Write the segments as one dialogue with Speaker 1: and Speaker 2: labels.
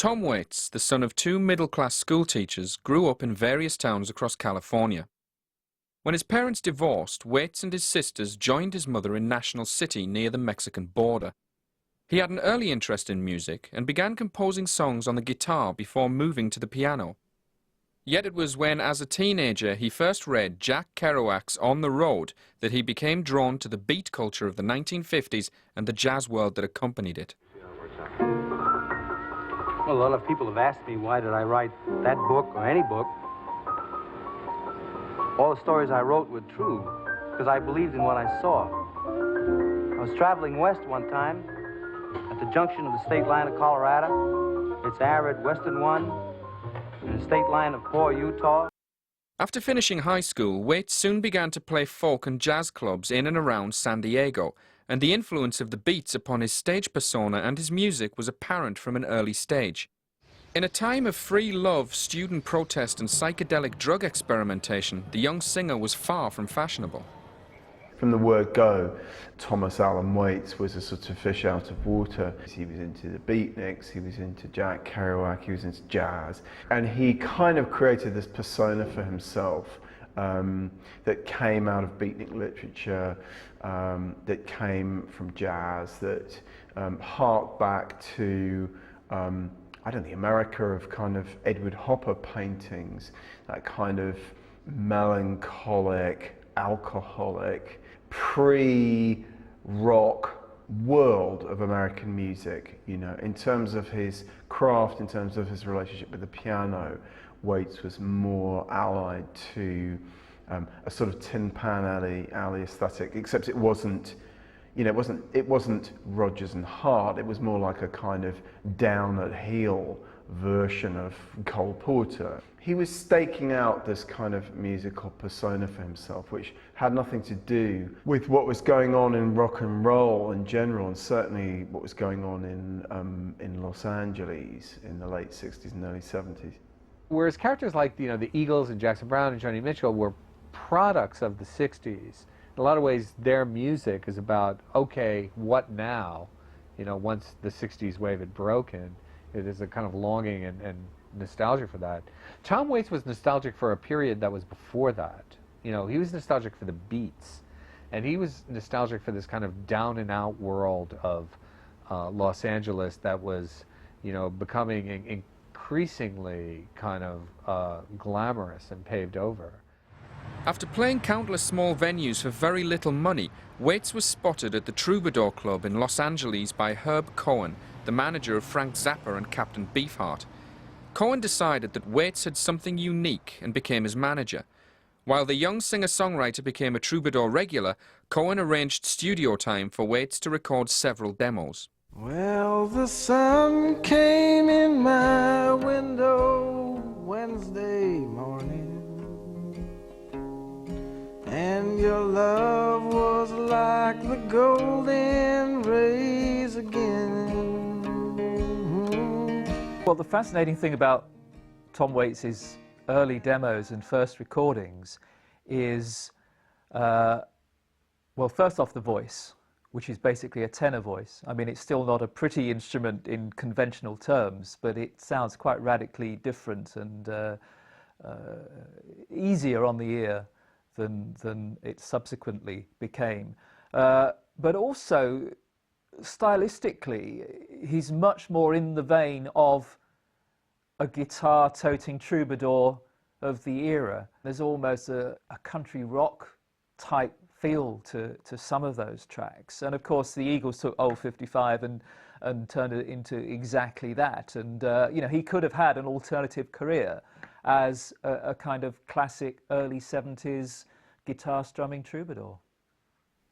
Speaker 1: Tom Waits, the son of two middle-class schoolteachers, grew up in various towns across California. When his parents divorced, Waits and his sisters joined his mother in National City near the Mexican border. He had an early interest in music and began composing songs on the guitar before moving to the piano. Yet it was when, as a teenager, he first read Jack Kerouac's On the Road that he became drawn to the beat culture of the 1950s and the jazz world that accompanied it.
Speaker 2: Well, a lot of people have asked me why did I write that book or any book. All the stories I wrote were true because I believed in what I saw. I was traveling west one time at the junction of the state line of Colorado. It's arid western one and the state line of Poor, Utah.
Speaker 1: After finishing high school, Waits soon began to play folk and jazz clubs in and around San Diego, and the influence of the beats upon his stage persona and his music was apparent from an early stage. In a time of free love, student protest and psychedelic drug experimentation, the young singer was far from fashionable.
Speaker 3: From the word go, Thomas Allen Waits was a sort of fish out of water. He was into the beatniks, he was into Jack Kerouac, he was into jazz, and he kind of created this persona for himself that came out of beatnik literature, that came from jazz, that harked back to I don't know, the America of kind of Edward Hopper paintings, that kind of melancholic, alcoholic, pre-rock world of American music, you know, in terms of his craft, in terms of his relationship with the piano. Waits was more allied to a sort of Tin Pan Alley aesthetic, except it wasn't, you know, it wasn't Rodgers and Hart. It was more like a kind of down at heel version of Cole Porter. He was staking out this kind of musical persona for himself, which had nothing to do with what was going on in rock and roll in general, and certainly what was going on in Los Angeles in the late 60s and early 70s.
Speaker 4: Whereas characters like, you know, the Eagles and Jackson Browne and Joni Mitchell were products of the 60s. In a lot of ways, their music is about, okay, what now? You know, once the 60s wave had broken, it is a kind of longing and nostalgia for that. Tom Waits was nostalgic for a period that was before that. You know, he was nostalgic for the beats, and he was nostalgic for this kind of down and out world of Los Angeles that was, you know, becoming increasingly kind of glamorous and paved over.
Speaker 1: After playing countless small venues for very little money, Waits was spotted at the Troubadour Club in Los Angeles by Herb Cohen, the manager of Frank Zappa and Captain Beefheart. Cohen decided that Waits had something unique and became his manager. While the young singer-songwriter became a Troubadour regular, Cohen arranged studio time for Waits to record several demos.
Speaker 5: Well, the sun came in my window Wednesday morning, and your love was like the golden rays again.
Speaker 6: Well, the fascinating thing about Tom Waits' early demos and first recordings is, well, first off, the voice, which is basically a tenor voice. I mean, it's still not a pretty instrument in conventional terms, but it sounds quite radically different and easier on the ear than it subsequently became. But also, stylistically, he's much more in the vein of a guitar-toting troubadour of the era. There's almost a country rock type feel to some of those tracks. And of course, the Eagles took Old 55 and turned it into exactly that. And you know, he could have had an alternative career as a kind of classic early 70s guitar strumming troubadour.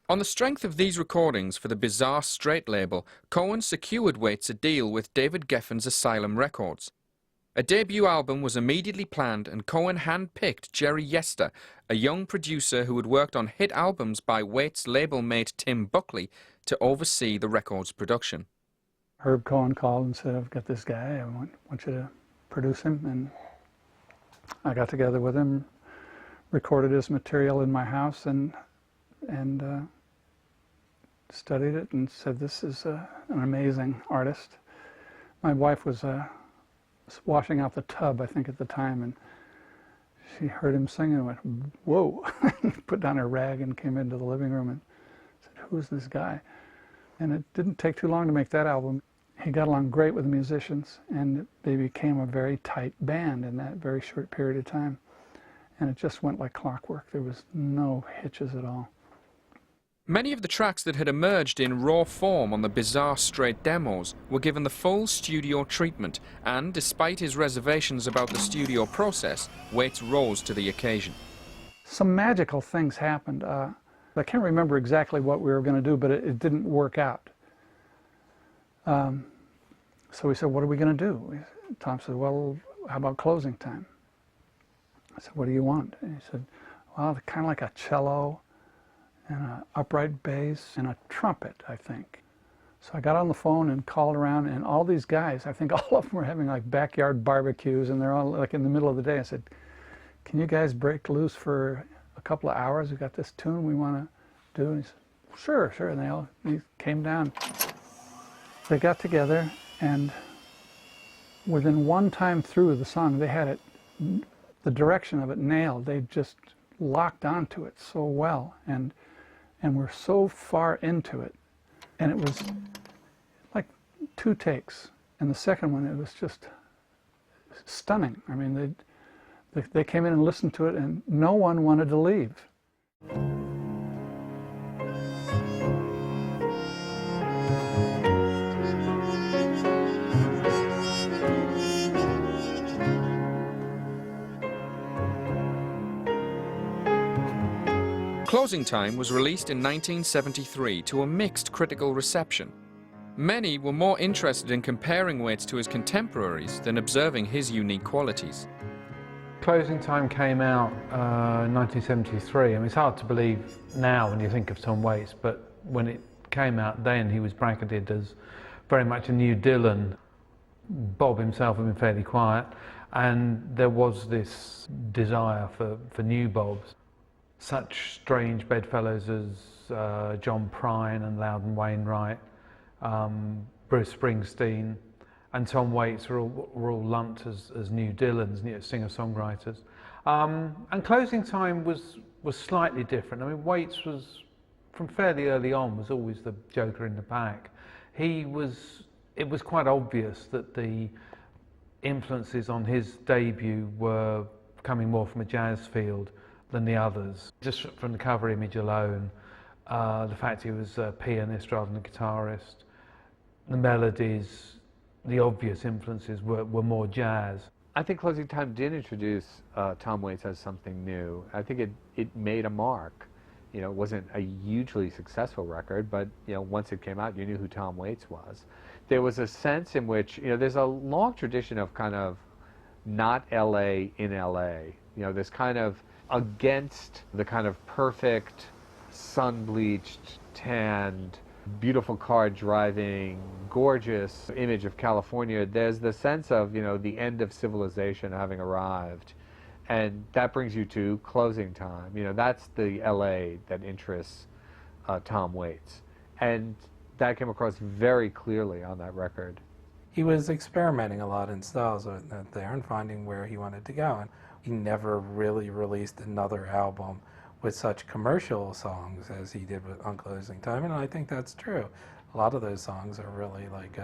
Speaker 1: On the strength of these recordings for the Bizarre Straight label, Cohen secured Waits a deal with David Geffen's Asylum Records. A debut album was immediately planned, and Cohen hand-picked Jerry Yester, a young producer who had worked on hit albums by Waits' label mate Tim Buckley, to oversee the record's production.
Speaker 7: Herb Cohen called and said, "I've got this guy, I want you to produce him," and I got together with him, recorded his material in my house, and studied it and said, "This is an amazing artist." My wife was a was washing out the tub, I think, at the time, and she heard him singing and went, whoa. Put down her rag and came into the living room and said, who's this guy? And it didn't take too long to make that album. He got along great with the musicians, and they became a very tight band in that very short period of time. And it just went like clockwork. There was no hitches at all.
Speaker 1: Many of the tracks that had emerged in raw form on the bizarre straight demos were given the full studio treatment, and despite his reservations about the studio process, Waits rose to the occasion.
Speaker 7: Some magical things happened. I can't remember exactly what we were going to do, but it didn't work out. So we said, what are we going to do? Tom said, well, how about closing time? I said, what do you want? And he said, well, kind of like a cello and an upright bass and a trumpet, I think. So I got on the phone and called around, and all these guys, I think all of them were having like backyard barbecues, and they're all like in the middle of the day. I said, can you guys break loose for a couple of hours? We got this tune we want to do. And he said, sure, sure. And they came down. They got together, and within one time through the song, they had it, the direction of it nailed. They just locked onto it so well, and were so far into it. And it was like 2 takes. And the second one, it was just stunning. I mean, they came in and listened to it, and no one wanted to leave.
Speaker 1: Closing Time was released in 1973 to a mixed critical reception. Many were more interested in comparing Waits to his contemporaries than observing his unique qualities.
Speaker 8: Closing Time came out in 1973. I mean, it's hard to believe now when you think of Tom Waits, but when it came out then, he was bracketed as very much a new Dylan. Bob himself had been fairly quiet, and there was this desire for new Bobs. Such strange bedfellows as John Prine and Loudon Wainwright, Bruce Springsteen, and Tom Waits were all lumped as new Dylans, new singer-songwriters. And Closing Time was slightly different. I mean, Waits was, from fairly early on, was always the joker in the pack. It was quite obvious that the influences on his debut were coming more from a jazz field than the others. Just from the cover image alone, the fact he was a pianist rather than a guitarist, the melodies, the obvious influences were more jazz.
Speaker 4: I think Closing Time did introduce Tom Waits as something new. I think it made a mark. You know, it wasn't a hugely successful record, but you know, once it came out, you knew who Tom Waits was. There was a sense in which, you know, there's a long tradition of kind of not LA in LA. You know, this kind of against the kind of perfect, sun-bleached, tanned, beautiful car driving, gorgeous image of California. There's the sense of, you know, the end of civilization having arrived. And that brings you to Closing Time. You know, that's the LA that interests Tom Waits. And that came across very clearly on that record.
Speaker 9: He was experimenting a lot in styles there and finding where he wanted to go. And he never really released another album with such commercial songs as he did on Closing Time, and I think that's true. A lot of those songs are really like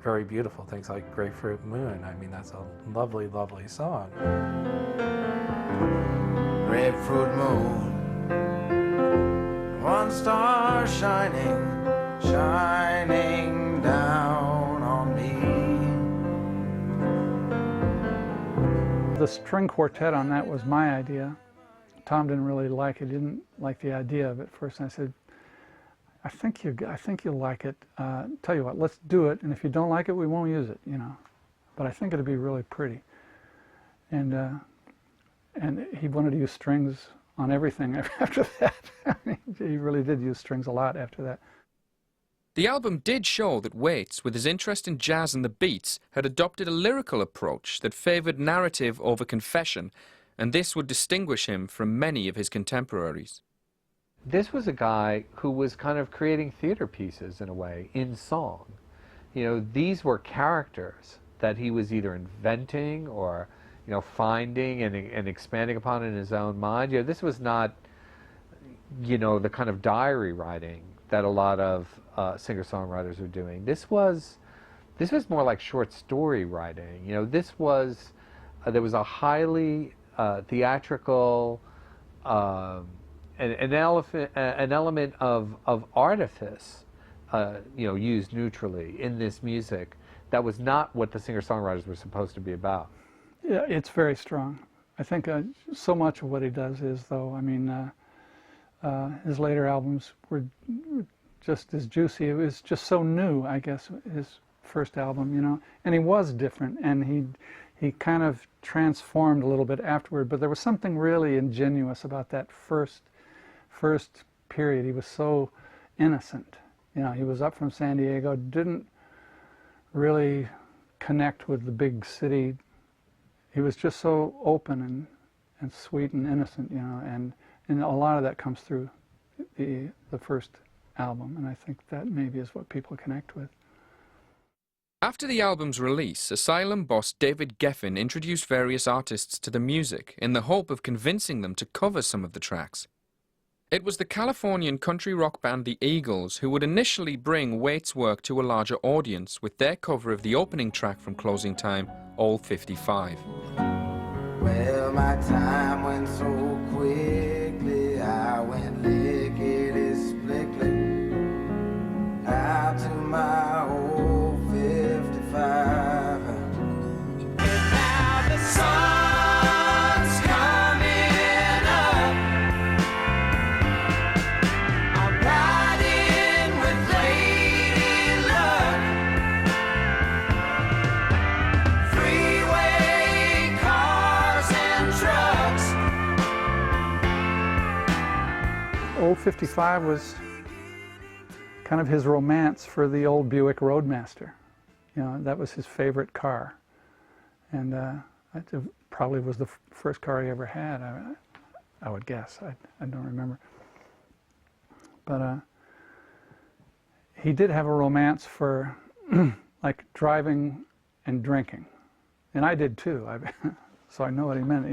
Speaker 9: very beautiful, things like Grapefruit Moon. I mean, that's a lovely, lovely song.
Speaker 5: Grapefruit moon, one star shining, shining down on me.
Speaker 7: The string quartet on that was my idea. Tom didn't really like it. He didn't like the idea of it first. And I said, I think you'll like it. Tell you what, let's do it. And if you don't like it, we won't use it. You know, but I think it'll be really pretty. And he wanted to use strings on everything after that. He really did use strings a lot after that.
Speaker 1: The album did show that Waits, with his interest in jazz and the beats, had adopted a lyrical approach that favoured narrative over confession, and this would distinguish him from many of his contemporaries.
Speaker 4: This was a guy who was kind of creating theater pieces in a way, in song. You know, these were characters that he was either inventing or, finding and expanding upon in his own mind. This was not, the kind of diary writing that a lot of singer-songwriters are doing. This was more like short story writing. This was there was a highly theatrical an element of artifice, used neutrally in this music. That was not what the singer-songwriters were supposed to be about.
Speaker 7: Yeah, it's very strong. I think so much of what he does is, though, his later albums were just as juicy. It was just so new, I guess, his first album, and he was different, and he kind of transformed a little bit afterward, but there was something really ingenuous about that first period. He was so innocent. He was up from San Diego, didn't really connect with the big city. He was just so open and sweet and innocent, and a lot of that comes through the first album, and I think that maybe is what people connect with.
Speaker 1: After the album's release, Asylum boss David Geffen introduced various artists to the music in the hope of convincing them to cover some of the tracks. It was the Californian country rock band The Eagles who would initially bring Waits' work to a larger audience with their cover of the opening track from Closing Time, All 55.
Speaker 5: Well, my time went so quickly, I went lickety-splickly out to my old 55. And now the sun's coming up, I'm riding with Lady Luck. Freeway cars and trucks.
Speaker 7: Old 55 was kind of his romance for the old Buick Roadmaster. That was his favorite car. And that probably was the first car he ever had, I would guess. I don't remember. But he did have a romance for like driving and drinking. And I did too. So I know what he meant,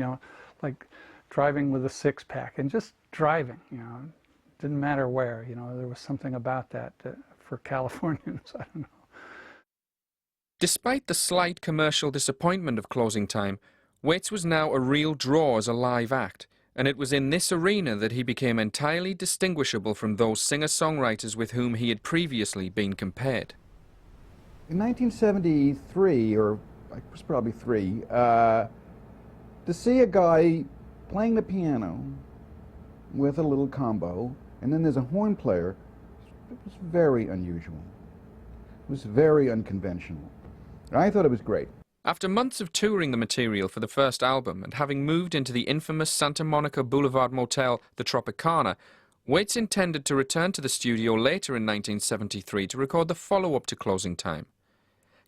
Speaker 7: like driving with a six-pack and just driving, Didn't matter where, there was something about that for Californians, I don't know.
Speaker 1: Despite the slight commercial disappointment of Closing Time, Waits was now a real draw as a live act, and it was in this arena that he became entirely distinguishable from those singer-songwriters with whom he had previously been compared.
Speaker 10: In 1973, or I was probably 3, to see a guy playing the piano with a little combo, and then there's a horn player, it was very unusual. It was very unconventional. And I thought it was great.
Speaker 1: After months of touring the material for the first album and having moved into the infamous Santa Monica Boulevard motel, the Tropicana, Waits intended to return to the studio later in 1973 to record the follow-up to Closing Time.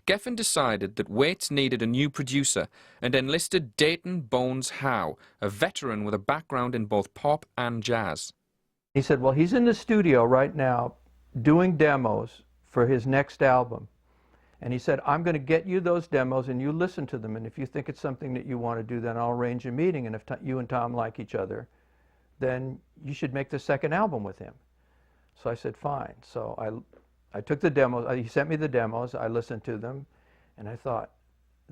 Speaker 1: Geffen decided that Waits needed a new producer and enlisted Dayton Bones Howe, a veteran with a background in both pop and jazz.
Speaker 11: He said, well, he's in the studio right now doing demos for his next album. And he said, I'm going to get you those demos and you listen to them. And if you think it's something that you want to do, then I'll arrange a meeting. And if you and Tom like each other, then you should make the second album with him. So I said, fine. So I took the demos. He sent me the demos. I listened to them. And I thought,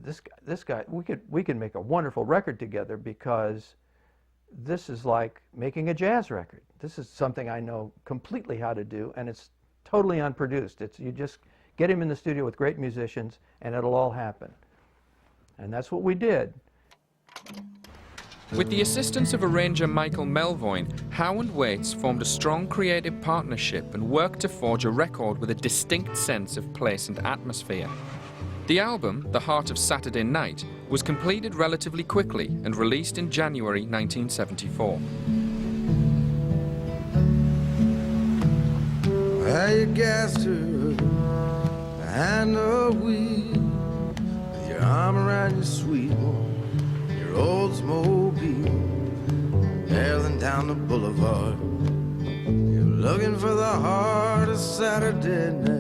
Speaker 11: this guy, we could make a wonderful record together, because this is like making a jazz record. This is something I know completely how to do, and it's totally unproduced. You just get him in the studio with great musicians, and it'll all happen. And that's what we did.
Speaker 1: With the assistance of arranger Michael Melvoin, Howe and Waits formed a strong creative partnership and worked to forge a record with a distinct sense of place and atmosphere. The album, The Heart of Saturday Night, was completed relatively quickly and released in January 1974.
Speaker 5: Well, you gassed her behind the wheel with your arm around your sweet one, your Oldsmobile, barreling down the boulevard. You're looking for the heart of Saturday night.